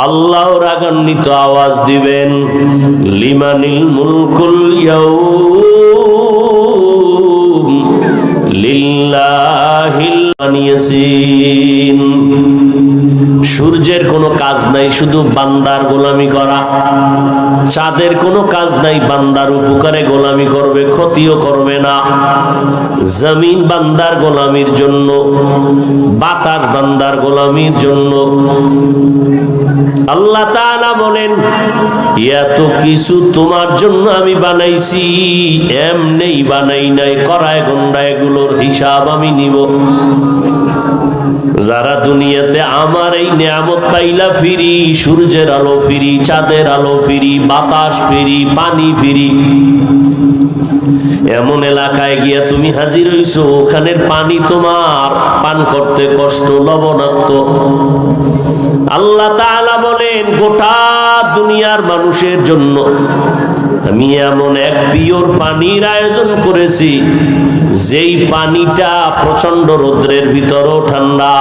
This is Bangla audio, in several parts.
আল্লাহ রাগান্বিত আওয়াজ দিবেন, লিমানিল মুলকুল ইয়াউম লিল্লাহিল ইয়াসিন। সূর্যের কোনো কাজ নাই, শুধু বান্দার গোলামি করা। চাঁদের কোনো কাজ নাই, বান্দার উপকারে গোলামি করবে, ক্ষতিও করবে না। জমিন বান্দার গোলামির জন্য, বাতাস বান্দার গোলামির জন্য। আল্লাহ তাআলা বলেন, এত কিছু তোমার জন্য আমি বানাইছি, এমনি বানাই নাই, করায় গন্ডায় এগুলোর হিসাব আমি নিব। যারা দুনিয়াতে আমার এই নিয়ামত পাইলা ফিরি, সূর্যের আলো ফিরি, চাঁদের আলো ফিরি, বাতাস ফিরি, পানি ফিরি, এমন এলাকায় গিয়া তুমি হাজির হইছো, ওখানের পানি তোমার পান করতে কষ্ট, লবণাক্ত। আল্লাহ তাআলা বলেন, গোটা দুনিয়ার মানুষের জন্য আমি এমন এক পিওর পানির আয়োজন করেছি, যেই পানিটা প্রচন্ড রৌদ্রের ভিতরও ঠান্ডা,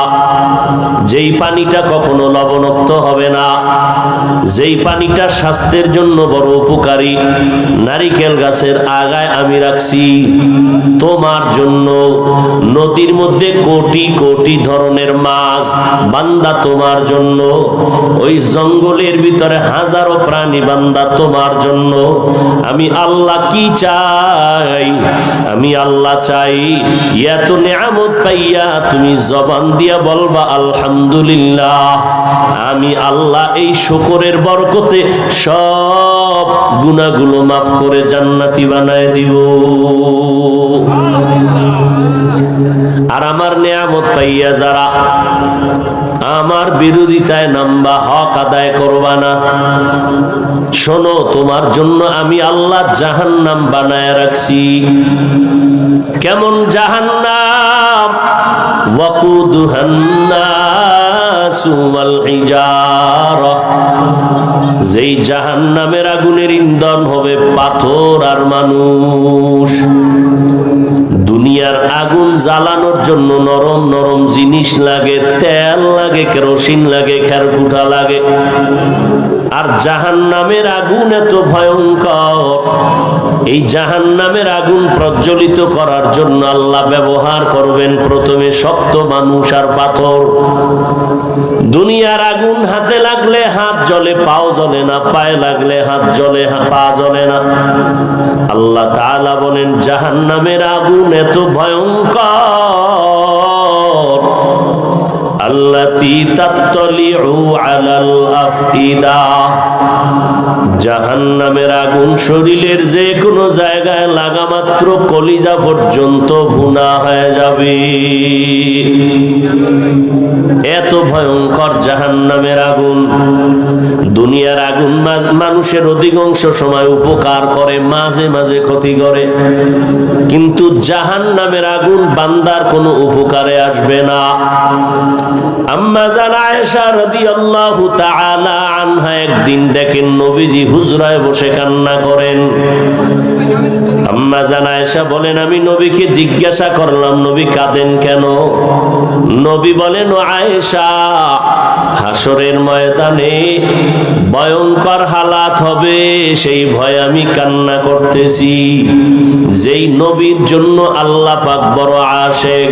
যেই পানিটা কখনো লবণাক্ত হবে না, যেই পানিটা স্বাস্থ্যের জন্য বড় উপকারী। নারিকেল গাছের আগায় আমি রাখছি তোমার জন্য। নদীর মধ্যে কোটি কোটি ধরনের মাছ, বান্দা তোমার জন্য। ওই জঙ্গলের ভিতরে হাজারো প্রাণী, বান্দা তোমার জন্য। আমি আল্লাহ কি চাই? আমি আল্লাহ চাই এত নিয়ামত পাইয়া তুমি জবান দিয়া বলবা আলহামদুলিল্লাহ। আমি আল্লাহ এই শুকরের বরকতে সব গুনাহগুলো মাফ করে জান্নাতি বানায় দিব। আর আমার নিয়ামত পাইয়া যারা আমার বিরোধিতায় নামবা, হক আদায় করবা না, শোনো, তোমার জন্য আমি আল্লাহ জাহান্নাম বানায় রাখছি। কেমন জাহান্নাম? ওয়াকুদুহান নাসু ওয়াল হিজারা। যেই জাহান্নামের আগুনের ইন্ধন হবে পাথর আর মানুষ। দুনিয়ার আগুন জ্বালানোর জন্য নরম নরম জিনিস লাগে, তেল লাগে, কেরোসিন লাগে, খেরকুটা লাগে। আর জাহান্নামের আগুন এত ভয়ঙ্কর, এই জাহান্নামের আগুন প্রজ্বলিত করার জন্য আল্লাহ ব্যবহার করবেন প্রথমে শক্ত মানুষ আর পাথর। দুনিয়ার আগুন হাতে লাগলে হাত জ্বলে, পাও জ্বলে না, পায়ে লাগলে হাত জ্বলে, পা জ্বলে না। আল্লাহ তাআলা বলেন, জাহান্নামের আগুন এত ভয়ঙ্কর, আল্লাতী তাত্তালিউ আলাল আফইদা। জাহান্নামের আগুন শরীরের যে কোনো জায়গায় লাগা মাত্র কলিজা পর্যন্ত ভুনা হয়ে যাবে। এত ভয়ঙ্কর জাহান্নামের আগুন। দুনিয়ার আগুন মানুষের অধিকাংশ সময় উপকার করে, মাঝে মাঝে ক্ষতি করে, কিন্তু জাহান্নামের আগুন বান্দার কোনো উপকারে আসবে না। আম্মা জান আয়েশা রাদিয়াল্লাহু তাআলা আনহা একদিন দেখেন নবীজি হুজরায় বসে কান্না করেন। আম্মা জান আয়েশা বলেন, আমি নবীকে জিজ্ঞাসা করলাম, নবী কাঁদেন কেন? নবী বলেন, ও আয়েশা, হাসরের ময়দানে ভয়ঙ্কর হালাত হবে, সেই ভয় আমি কান্না করতেছি। যেই নবীর জন্য আল্লাহ পাক বড় আশেক,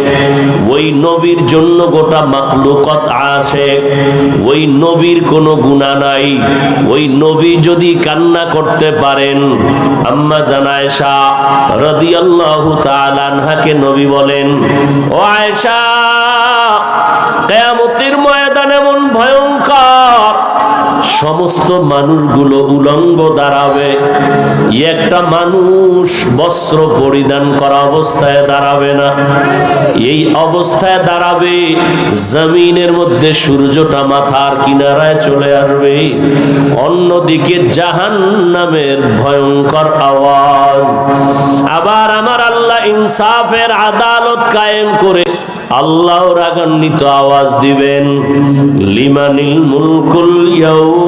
ওই নবীর জন্য গোটা মাখলুকাত আশেক, ওই নবীর কোনো গুনাহ নাই। ওই নবী যদি কান্না করতে পারেন, আম্মা জান আয়েশা রাদিয়াল্লাহু তাআলা আনহাকে নবী বলেন, ও আয়েশা, কিয়ামতের ময়দান এমন ভয়ঙ্কর, সমস্ত মানুষগুলো উলঙ্গ দাঁড়াবে, একটা মানুষ বস্ত্র পরিধান করা অবস্থায় দাঁড়াবে না। এই অবস্থায় দাঁড়াবে, জমিনের মধ্যে সূর্যটা মাথার কিনারায় চলে আসবে, অন্যদিকে জাহান্নামের ভয়ঙ্কর আওয়াজ। আবার আমার আল্লাহ ইনসাফের আদালত কায়েম করে আল্লাহ রাগান্বিত আওয়াজ দিবেন, লিমানিল মুলকুল ইয়াউম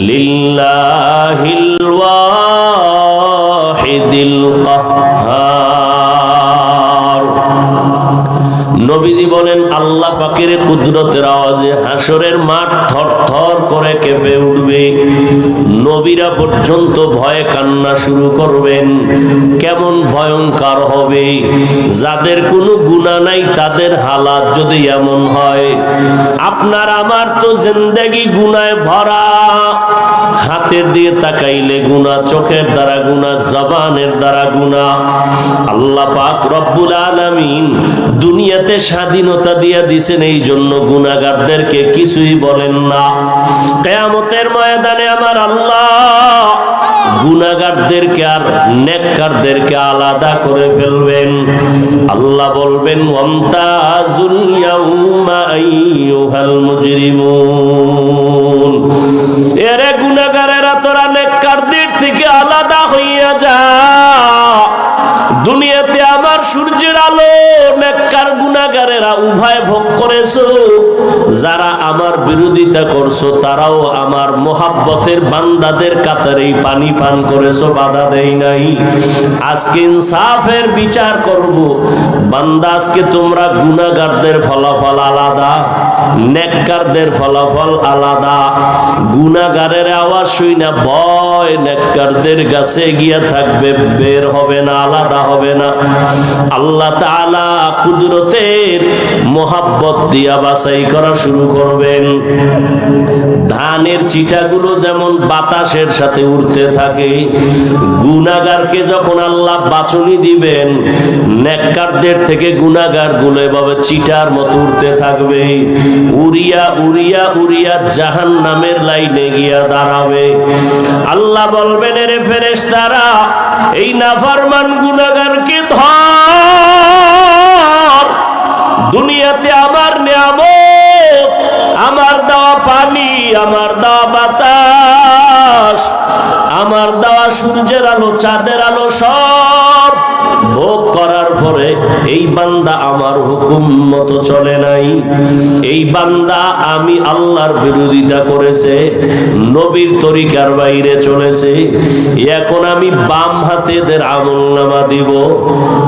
লিল্লাহিল ওয়াহিদিল কাহ্হার। নবীজি বলেন, আল্লাহ পাকের পাকের কুদরতের আওয়াজে হাসরের মাঠ থরথর করে কেঁপে উঠবে। নবীরা পর্যন্ত ভয়ে কান্না শুরু করবেন। কেমন ভয়ঙ্কর হবে! যাদের কোনো গুনাহ নাই তাদের হালাত যদি এমন হয়, আপনার আমার তো জিন্দেগি গুনায় ভরা। হাতের দিয়ে তাকাইলে গুনাহ, চোখের দ্বারা গুনাহ, জবানের দ্বারা গুনাহ। আল্লাহ পাক রব্বুল আলামিন দুনিয়াতে স্বাধীনতা দিয়া দিয়েছেন, এই জন্য গুনাহগারদেরকে কিছুই বলেন না। কিয়ামতের ময়দানে আমার আল্লাহ গুনাহগারদেরকে আর নেককারদেরকে আলাদা করে ফেলবেন। আল্লাহ বলবেন, ওয়ামতাজুল ইয়াউমা আইয়ুহাল মুজরিমুন, এরে গুনাহগারেরা তোরা নেককারদের থেকে আলাদা হইয়া যা। দুনিয়াতে আমার সূর্যের আলো নেককার গুনাহগারেরা উভয় ভোগ করেছো। যারা আমার বিরোধিতা করছো তারাও আমার মোহাব্বতের বান্দাদের কাতারেই পানি পান করেছো, বাধা দেই নাই। আজকে ইনসাফের বিচার করব। বান্দা, আজকে তোমরা গুনাহগারদের ফলাফল আলাদা, নেককারদের ফলাফল আলাদা। গুনাহগারের আওয়াজ শুই না ভয় নেককারদের কাছে গিয়া থাকবে, বের হবে না, আলাদা হবে না। আল্লাহ তাআলা কুদরতের মোহাব্বত দিয়া বাছাই করা শুরু করবেন। ধানের চিটাগুলো যেমন বাতাসের সাথে উড়তে থাকে, গুনাহগারকে যখন আল্লাহ বাছনি দিবেন, নেককারদের থেকে গুনাহগার গুলো এভাবে চিটার মতো উড়তে থাকবে। উড়িয়া উড়িয়া উড়িয়া জাহান্নামের লাইনে গিয়া দাঁড়াবে। আল্লাহ বলবেন, এরে ফেরেশতারা, এই নাফরমান গুনাহগারকে ধর। দুনিয়াতে আমার নিয়ামত, আমার দেওয়া পানি, আমার দেওয়া বাতাস, আমার দেওয়া সূর্যের আলো, চাঁদের আলো সব ভোগ করার পরে এই বান্দা আমার হুকুম মতো চলে নাই। এই বান্দা আমি আল্লাহর বিরোধিতা করেছে, নবীর তরিকার বাইরে চলেছে। এখন আমি বাম হাতে এদের আমলনামা দিব,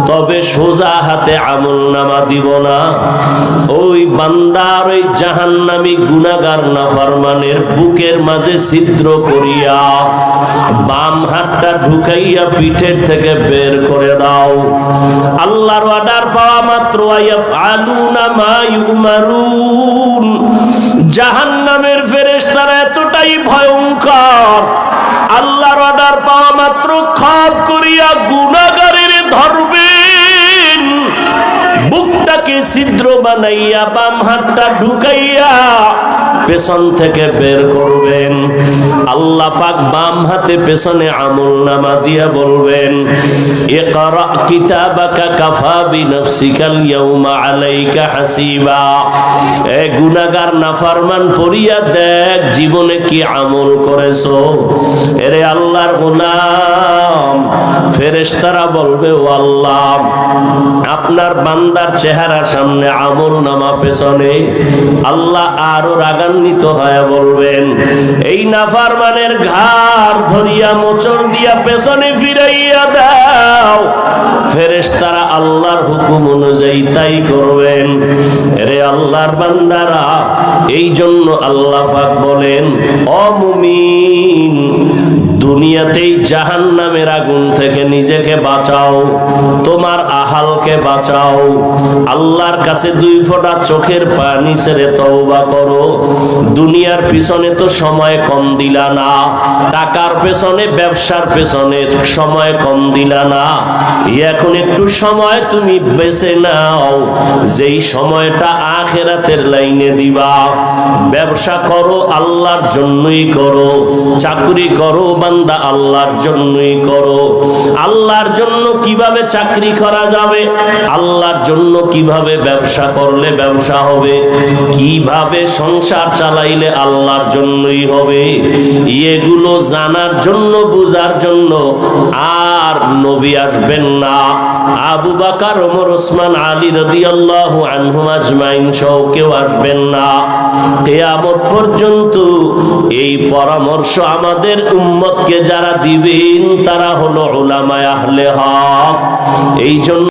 তবে সোজা হাতে আমলনামা দিব না। ওই বান্দার ওই জাহান্নামী গুনাহগার নাফরমানের বুকের মাঝে ছিদ্র করিয়া বাম হাতটা ঢুকাইয়া পিঠের থেকে বের করে দাও। আল্লাহর অর্ডার পাওয়া মাত্র ইয়াফআলুনা মা ইউমারুন। জাহান্নামের ফেরেশতারা এতটাই ভয়ঙ্কর, আল্লাহর অর্ডার পাওয়া মাত্র খাপ করিয়া গুনাহগারের ধরবেন, বুকটাকে ছিদ্র বানাইয়া বাম হাতটা ঢুকাইয়া পেছন থেকে বের করবেন। আল্লাহ পাক বাম হাতে পেছনে আমলনামা দিয়া বলবেন, ইকরা কিতাবাকা কাফা বিনফসিকাল ইয়াউমা আলাইকা হাসিবা। এ গুনাহগার নাফরমান, পড়িয়া দেখ জীবনে কি আমল করেছো। এরে আল্লাহর গোলাম, ফেরেশতারা বলবে, ও আল্লাহ, আপনার বান্দার চেহারার সামনে আমলনামা পেছনে। আল্লাহ আরো রাগান্বিত হয়ে বলবেন, এই নাফরমানের ঘাড় ধরিয়া মোচড় দিয়া পেছনে ফিরাইয়া দাও। ফেরেশতারা আল্লাহর হুকুম অনুযায়ী তাই করবেন। এরে আল্লাহর বান্দারা, এই জন্য আল্লাহ পাক বলেন, ও মুমিন, দুনিয়াতেই জাহান্নামের আগুন থেকে নিজেকে বাঁচাও, তোমার আহালকে বাঁচাও। আল্লাহর কাছে 2 ফোঁটা চোখের পানি ছেড়ে তওবা করো। দুনিয়ার পিছনে তো সময় কম দিলা না, টাকার পেছনে, ব্যবসার পেছনে সময় কম দিলা না। এখন একটু সময় তুমি বেছে নাও, যেই সময়টা আখিরাতের লাইনে দিবা। ব্যবসা করো, আল্লাহর জন্যই করো। চাকরি করো বান্দা, আল্লাহর জন্যই করো। আল্লাহর জন্য কিভাবে চাকরি করা যাবে, আল্লাহর জন্য কিভাবে ব্যবসা করলে ব্যবসা হবে, কিভাবে সংসার চালাইলে আল্লাহর জন্যই হবে, এগুলো জানার জন্য, বুঝার জন্য আর নবী আসবেন না। আবু বকর, ওমর, ওসমান, আলী রাদিয়াল্লাহু আনহুম আজমাইন সহ কেউ আসবেন না। কিয়ামত পর্যন্ত এই পরামর্শ আমাদের উম্মতকে যারা দিবেন তারা হলো উলামায়ে আহলে হক। এই জন্য